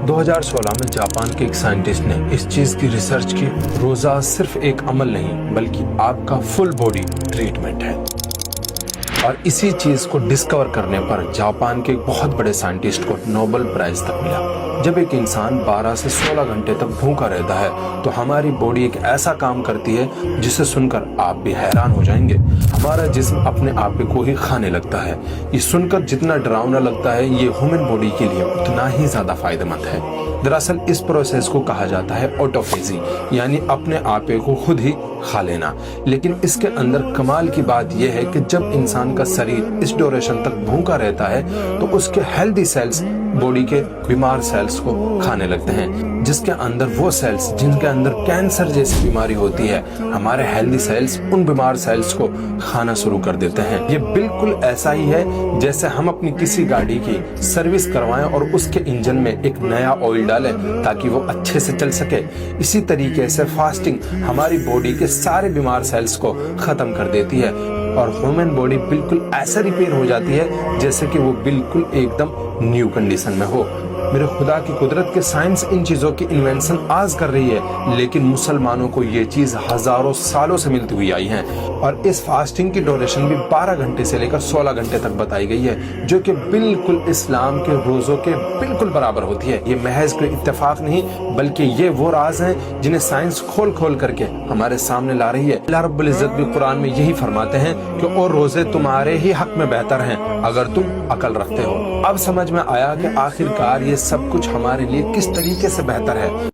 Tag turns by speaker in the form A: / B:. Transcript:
A: 2016 में जापान के एक साइंटिस्ट ने इस चीज की रिसर्च की। रोजा सिर्फ एक अमल नहीं बल्कि आपका फुल बॉडी ट्रीटमेंट है। और इसी चीज को डिस्कवर करने पर जापान के एक बहुत बड़े साइंटिस्ट को नोबेल प्राइज तक मिला। जब एक इंसान 12 से 16 घंटे तक भूखा रहता है तो हमारी बॉडी एक ऐसा काम करती है जिसे सुनकर आप भी हैरान हो जाएंगे। हमारा जिस्म अपने आप को ही खाने लगता है। ये सुनकर जितना डरावना लगता है, ये ह्यूमन बॉडी के लिए उतना ही ज्यादा फायदेमंद है। दरअसल इस प्रोसेस को कहा जाता है ऑटोफेजी, यानी अपने आप को खुद ही खा लेना। लेकिन इसके अंदर कमाल की बात यह है कि जब इंसान का शरीर इस ड्यूरेशन तक भूखा रहता है तो उसके हेल्दी सेल्स बॉडी के बीमार सेल्स को खाने लगते हैं, जिसके अंदर वो सेल्स जिनके अंदर कैंसर जैसी बीमारी होती है, हमारे हेल्दी सेल्स उन बीमार सेल्स को खाना शुरू कर देते हैं। ये बिल्कुल ऐसा ही है जैसे हम अपनी किसी गाड़ी की सर्विस करवाएं और उसके इंजन में एक नया ऑयल डालें ताकि वो अच्छे से चल सके। इसी तरीके से फास्टिंग हमारी बॉडी के सारे बीमार सेल्स को खत्म कर देती है और ह्यूमन बॉडी बिल्कुल ऐसा रिपेयर हो जाती है जैसे कि वो बिल्कुल एकदम न्यू कंडीशन में हो। मेरे खुदा की कुदरत के साइंस इन चीजों की इन्वेंशन आज कर रही है, लेकिन मुसलमानों को ये चीज हजारों सालों से मिलती हुई आई है। और इस फास्टिंग की ड्यूरेशन भी 12 घंटे से लेकर 16 घंटे तक बताई गई है, जो कि बिल्कुल इस्लाम के रोजों के बिल्कुल बराबर होती है। ये महज कोई इत्तेफाक नहीं बल्कि ये वो राज हैं जिन्हें साइंस खोल खोल करके हमारे सामने ला रही है। अल्लाह रब्बुल इज्जत भी कुरान में यही फरमाते हैं कि और रोजे तुम्हारे ही हक में बेहतर हैं अगर तुम अकल रखते हो। अब समझ में आया कि आखिरकार ये सब कुछ हमारे लिए किस तरीके से बेहतर है।